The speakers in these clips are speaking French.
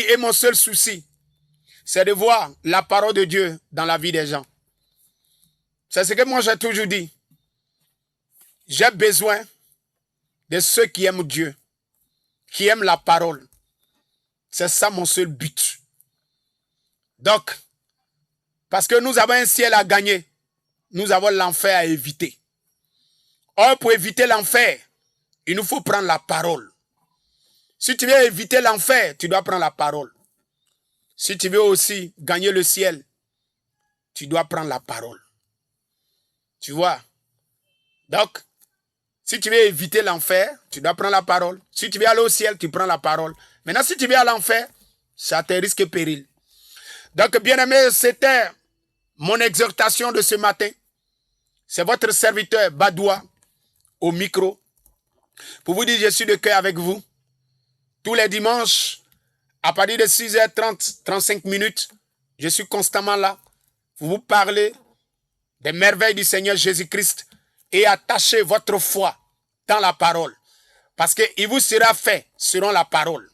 Et mon seul souci, c'est de voir la parole de Dieu dans la vie des gens. C'est ce que moi j'ai toujours dit. J'ai besoin de ceux qui aiment Dieu, qui aiment la parole. C'est ça mon seul but. Donc, parce que nous avons un ciel à gagner, nous avons l'enfer à éviter. Or, pour éviter l'enfer, il nous faut prendre la parole. Si tu veux éviter l'enfer, tu dois prendre la parole. Si tu veux aussi gagner le ciel, tu dois prendre la parole. Tu vois? Donc, si tu veux éviter l'enfer, tu dois prendre la parole. Si tu veux aller au ciel, tu prends la parole. Maintenant, si tu veux à l'enfer, ça te risque et péril. Donc, bien-aimés, c'était mon exhortation de ce matin. C'est votre serviteur Badoua au micro. Pour vous dire, je suis de cœur avec vous. Tous les dimanches, à partir de 6h30, 35 minutes, je suis constamment là pour vous parler des merveilles du Seigneur Jésus-Christ et attacher votre foi dans la parole. Parce qu'il vous sera fait selon la parole.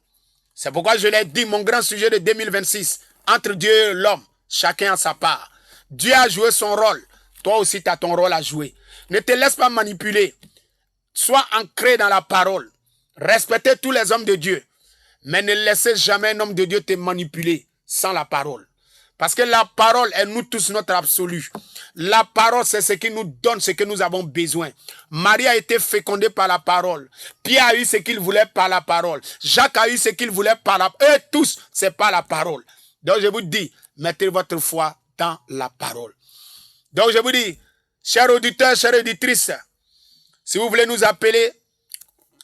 C'est pourquoi je l'ai dit, mon grand sujet de 2026, entre Dieu et l'homme, chacun a sa part. Dieu a joué son rôle, toi aussi tu as ton rôle à jouer. Ne te laisse pas manipuler. Sois ancré dans la parole. Respectez tous les hommes de Dieu. Mais ne laissez jamais un homme de Dieu te manipuler sans la parole. Parce que la parole est nous tous notre absolu. La parole, c'est ce qui nous donne ce que nous avons besoin. Marie a été fécondée par la parole. Pierre a eu ce qu'il voulait par la parole. Jacques a eu ce qu'il voulait par la parole. Eux tous, c'est par la parole. Donc je vous dis, mettez votre foi dans la parole. Donc je vous dis, chers auditeurs, chères auditrices, si vous voulez nous appeler,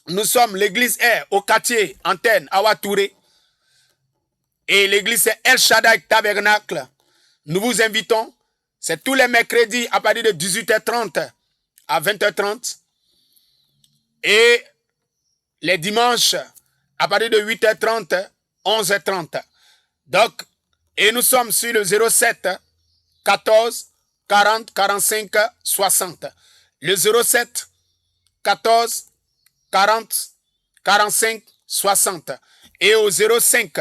nous sommes l'église R au quartier Antenne Awa Touré. Et l'église c'est El Shaddai Tabernacle. Nous vous invitons. C'est tous les mercredis à partir de 18h30 à 20h30. Et les dimanches à partir de 8h30, 11h30. Donc, et nous sommes sur le 07 14 40 45 60. Le 07 14 40 45 60. Et au 05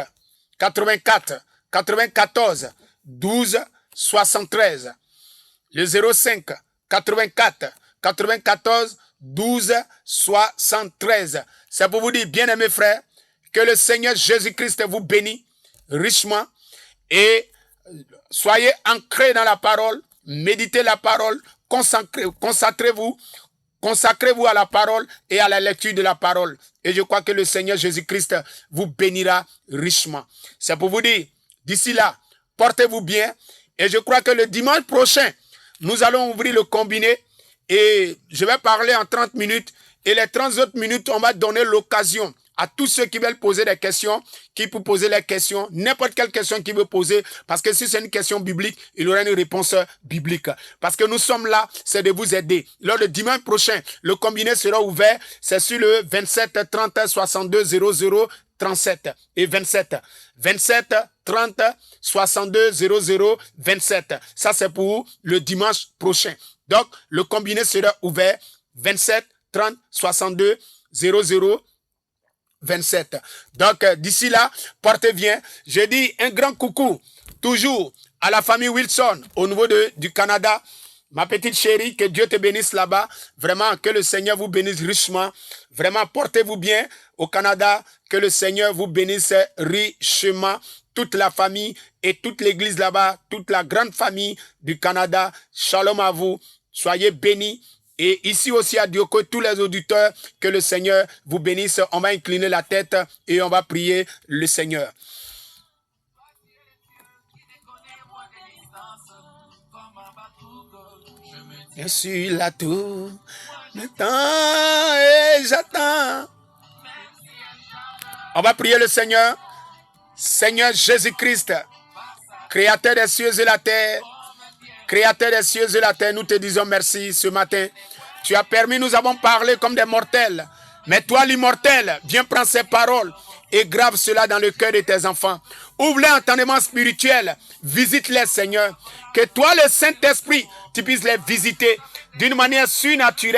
84 94 12 73. Le 05 84 94 12 73. C'est pour vous dire, bien-aimés frères, que le Seigneur Jésus-Christ vous bénit richement et soyez ancrés dans la parole, méditez la parole, consacrez-vous à la parole et à la lecture de la parole. Et je crois que le Seigneur Jésus-Christ vous bénira richement. C'est pour vous dire, d'ici là, portez-vous bien. Et je crois que le dimanche prochain, nous allons ouvrir le combiné. Et je vais parler en 30 minutes. Et les 30 autres minutes, on va donner l'occasion à tous ceux qui veulent poser des questions, qui peuvent poser les questions, n'importe quelle question qu'ils veulent poser, parce que si c'est une question biblique, il y aura une réponse biblique. Parce que nous sommes là, c'est de vous aider. Lors du dimanche prochain, le combiné sera ouvert, c'est sur le 27 30 62 00 37 et 27. 27 30 62 00 27. Ça, c'est pour le dimanche prochain. Donc, le combiné sera ouvert 27 30 62 00 27. Donc, d'ici là, portez bien. Je dis un grand coucou, toujours, à la famille Wilson, au niveau du Canada. Ma petite chérie, que Dieu te bénisse là-bas. Vraiment, que le Seigneur vous bénisse richement. Vraiment, portez-vous bien au Canada. Que le Seigneur vous bénisse richement. Toute la famille et toute l'église là-bas, toute la grande famille du Canada. Shalom à vous. Soyez bénis. Et ici aussi à Dioko, tous les auditeurs, que le Seigneur vous bénisse. On va incliner la tête et on va prier le Seigneur. Je suis là tout le temps et j'attends. On va prier le Seigneur. Seigneur Jésus-Christ, Créateur des cieux et la terre, Créateur des cieux et la terre, nous te disons merci ce matin. Tu as permis, nous avons parlé comme des mortels. Mais toi, l'immortel, viens prendre ces paroles et grave cela dans le cœur de tes enfants. Ouvre les entendements spirituels. Visite-les, Seigneur. Que toi, le Saint-Esprit, tu puisses les visiter d'une manière surnaturelle.